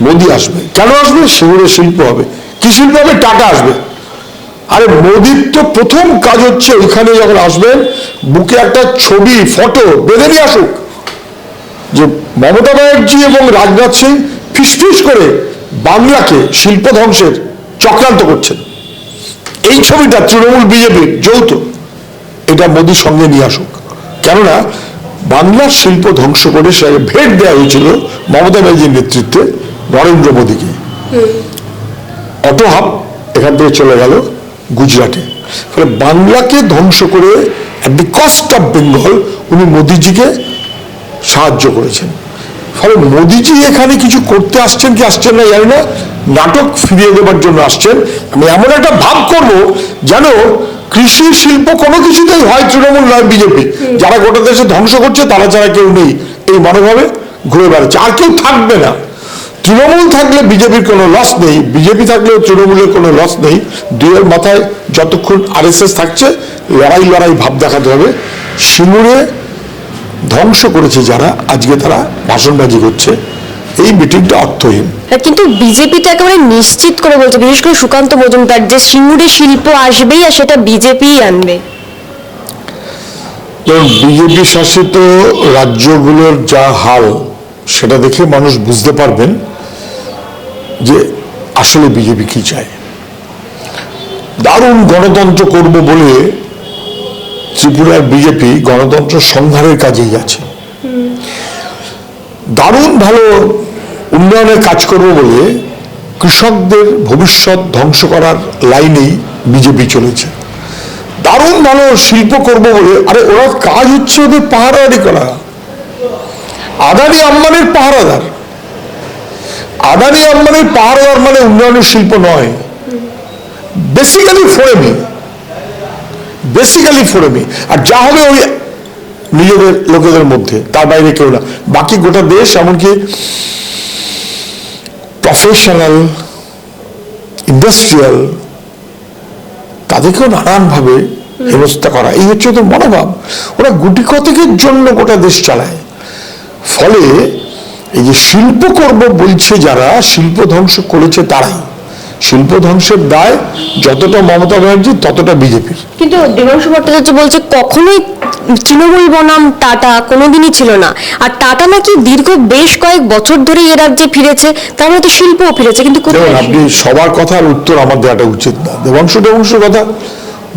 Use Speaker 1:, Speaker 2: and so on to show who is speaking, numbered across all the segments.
Speaker 1: মোদি আসবে। কেন আসবে? সিঙ্গুরে শিল্প হবে। কি শিল্প হবে? টাটা আসবে। আরে মোদির তো প্রথম কাজ হচ্ছে ওইখানে যখন আসবেন বুকে একটা ছবি ফটো বেঁধে নিয়ে আসুক যে মমতা ব্যানার্জি এবং রাজনাথ সিং ফিসফিস করে বাংলাকে শিল্প ধ্বংসের চক্রান্ত করছেন। এই ছবিটা তৃণমূল বিজেপির যৌথ, এটা মোদির সঙ্গে নিয়ে আসুক। কেননা বাংলার শিল্প ধ্বংস করে সেটাকে ভেট দেওয়া হয়েছিল মমতা ব্যানার্জির নেতৃত্বে নরেন্দ্র মোদীকে। অটো হাব এখান থেকে চলে গেল গুজরাটে। ফলে বাংলাকে ধ্বংস করে at the cost of Bengal উনি মোদিজিকে সাহায্য করেছেন। ফলে মোদিজি এখানে কিছু করতে আসছেন কি আসছেন না জানি না, নাটক ফিরিয়ে দেবার জন্য আসছেন। আমি এমন একটা ভাব করব যেন কৃষি শিল্প কোনো কিছুতেই হয় তৃণমূল নয় বিজেপি, যারা গোটা দেশে ধ্বংস করছে তারা ছাড়া কেউ নেই, এই মনোভাবে ঘুরে বেড়াচ্ছে। আর কেউ থাকবে না। তৃণমূল থাকলে বিজেপির কোনো লস নেই, বিজেপি থাকলেও তৃণমূলের কোনো লস নেই। দুয়ের মাথায় যতক্ষণ আরএসএস থাকছে লড়াই ভাব দেখাতে হবে। সিঙ্গুরে ধ্বংস করেছে যারা, আজকে তারা ভাষণবাজি করছে, এই মিটিংটা অর্থহীন।
Speaker 2: কিন্তু বিজেপি তো একেবারে নিশ্চিত করে বলছে, বিশেষ করে সুকান্ত মজুমদার, যে সিঙ্গুরে শিল্প আসবেই আর সেটা বিজেপিই আনবে।
Speaker 1: বিজেপি শাসিত রাজ্যগুলোর যা হাল সেটা দেখে মানুষ বুঝতে পারবেন যে আসলে বিজেপি কি চায়। দারুণ গণতন্ত্র করব বলে ত্রিপুরার বিজেপি গণতন্ত্র সংহারের কাজেই আছে। দারুণ ভালো উন্নয়নের কাজ করব বলে কৃষকদের ভবিষ্যৎ ধ্বংস করার লাইনেই বিজেপি চলেছে। দারুণ ভালো শিল্প করব বলে, আরে ওরা কাজ হচ্ছে ওদের পাহারাদারি করা। আদানি আম্বানির পাহারাদার। আদানি আম্বানির পাহারাদার মানে উন্নয়নের শিল্প নয়, বেসিক্যালি ফোরেমি। আর যা হবে ওই নিজেদের লোকেদের মধ্যে, তার বাইরে কেউ না। বাকি গোটা দেশ, এমনকি প্রফেশনাল ইন্ডাস্ট্রিয়াল, তাদেরকেও নানানভাবে হেনস্থা করা, এই হচ্ছে ওদের মনোভাব। ওরা গুটি কতকের জন্য গোটা দেশ চালায়। ফলে এই যে শিল্প করব বলছে যারা, শিল্প ধ্বংস করেছে তারাই। শিল্প ধ্বংসের দায় যতটা মমতা ব্যানার্জি ততটা বিজেপির।
Speaker 2: কিন্তু দেবাংশু ভট্টাচার্য বলছে কখনোই তৃণমূল বনাম টাটা কোনোদিনই ছিল না। আর টাটা নাকি দীর্ঘ বেশ কয়েক বছর ধরে এ রাজ্যে ফিরেছে, তার মানে তো শিল্পও ফিরেছে। কিন্তু
Speaker 1: আপনি সবার কথার উত্তর আমার দেওয়াটা উচিত না। দেবাংশুর কথা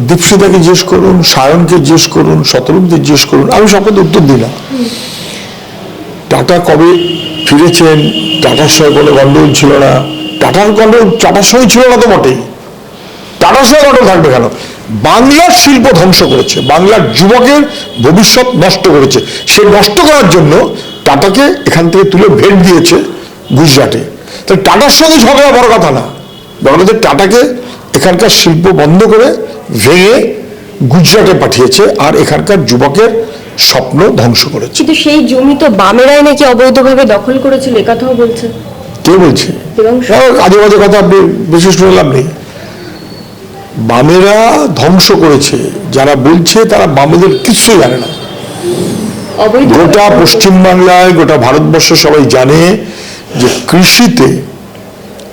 Speaker 1: দীপশিতাকে জিজ্ঞেস করুন, সায়নকে জিজ্ঞেস করুন, শতরূপকে জিজ্ঞেস করুন, আমি সব কথা উত্তর দিই না। টাটা কবে ফিরেছেন, টাটার সঙ্গে কোনো গন্ডগোল ছিল না। টাটার গন্ডগোল টাটার সঙ্গে ছিল না তো বটেই, টাটার সঙ্গে গন্ডগোল থাকবে কেন? বাংলার শিল্প ধ্বংস করেছে, বাংলার যুবকের ভবিষ্যৎ নষ্ট করেছে। সে নষ্ট করার জন্য টাটাকে এখান থেকে তুলে ভেট দিয়েছে গুজরাটে। তাই টাটার সঙ্গে ঝগড়া বড় কথা না, বড় কথা টাটাকে এখানকার শিল্প বন্ধ করে ভেঙে গুজরাটে পাঠিয়েছে আর এখানকার যুবকের স্বপ্ন ধ্বংস করেছে।
Speaker 2: কিন্তু সেই জমি তো বামেরাই নাকি অবৈধভাবে দখল করেছিল, এ কথাও বলছে।
Speaker 1: কে বলছে? আজে বাজে কথা আপনি বিশেষ করে লাভ নেই। বামেরা ধ্বংস করেছে, যারা বলছে তারা বামেদের কিছুই জানে না। গোটা পশ্চিমবাংলায়, গোটা ভারতবর্ষ সবাই জানে যে কৃষিতে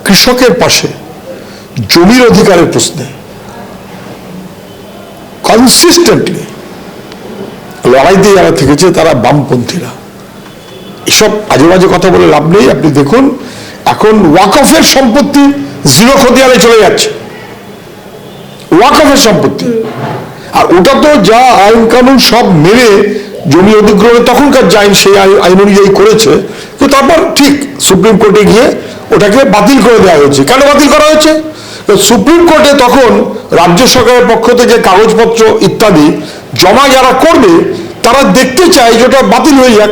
Speaker 1: কৃষকের পাশে, জমির অধিকারের প্রশ্নে কনসিস্টেন্টলি লড়াইতে যারা থেকেছে তারা বামপন্থীরা। এসব আজে বাজে কথা বলে লাভ নেই। আপনি দেখুন এখন ওয়াকফের সম্পত্তি জিরো খতিয়ানে চলে যাচ্ছে, ওয়াকফের সম্পত্তি। আর ওটা তো যা আইন কানুন সব মেনে জমি অধিগ্রহণে তখনকার যে আইন, সেই আইন অনুযায়ী করেছে। তো তারপর ঠিক সুপ্রিম কোর্টে গিয়ে ওটাকে বাতিল করে দেওয়া হয়েছে। কেন বাতিল করা হয়েছে? সুপ্রিম কোর্টে তখন রাজ্য সরকারের পক্ষ থেকে কাগজপত্র ইত্যাদি জমা যারা করবে তারা দেখতে চায় যে ওটা বাতিল হয়ে যাক,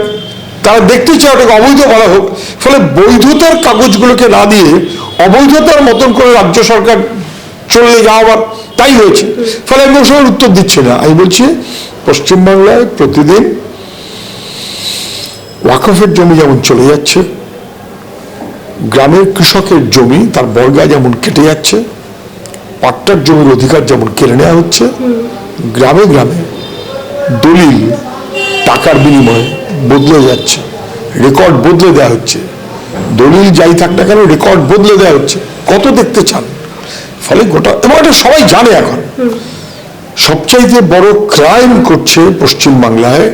Speaker 1: তারা দেখতে চায় ওটাকে অবৈধ করা হোক। ফলে বৈধতার কাগজগুলোকে না দিয়ে অবৈধতার মতন করে রাজ্য সরকার চলে যাওয়ার তাই হয়েছে। ফলে আমি ওসবের উত্তর দিচ্ছি না। আমি বলছি পশ্চিমবাংলায় প্রতিদিন ওয়াকফের জমি যেমন চলে যাচ্ছে, গ্রামের কৃষকের জমি তার বর্গা যেমন কেটে যাচ্ছে, পাট্টার জমির অধিকার যেমন কেড়ে নেওয়া হচ্ছে, গ্রামে গ্রামে দলিল টাকার বিনিময়ে বদলে যাচ্ছে, রেকর্ড বদলে দেওয়া হচ্ছে, দলিল যাই থাক না কেন রেকর্ড বদলে দেওয়া হচ্ছে, কত দেখতে চান? ফলে গোটা, এবং এটা সবাই জানে এখন। সবচাইতে বড় ক্রাইম করছে পশ্চিমবাংলায়,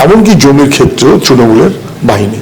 Speaker 1: এমনকি জমির ক্ষেত্রেও তৃণমূলের বাহিনী।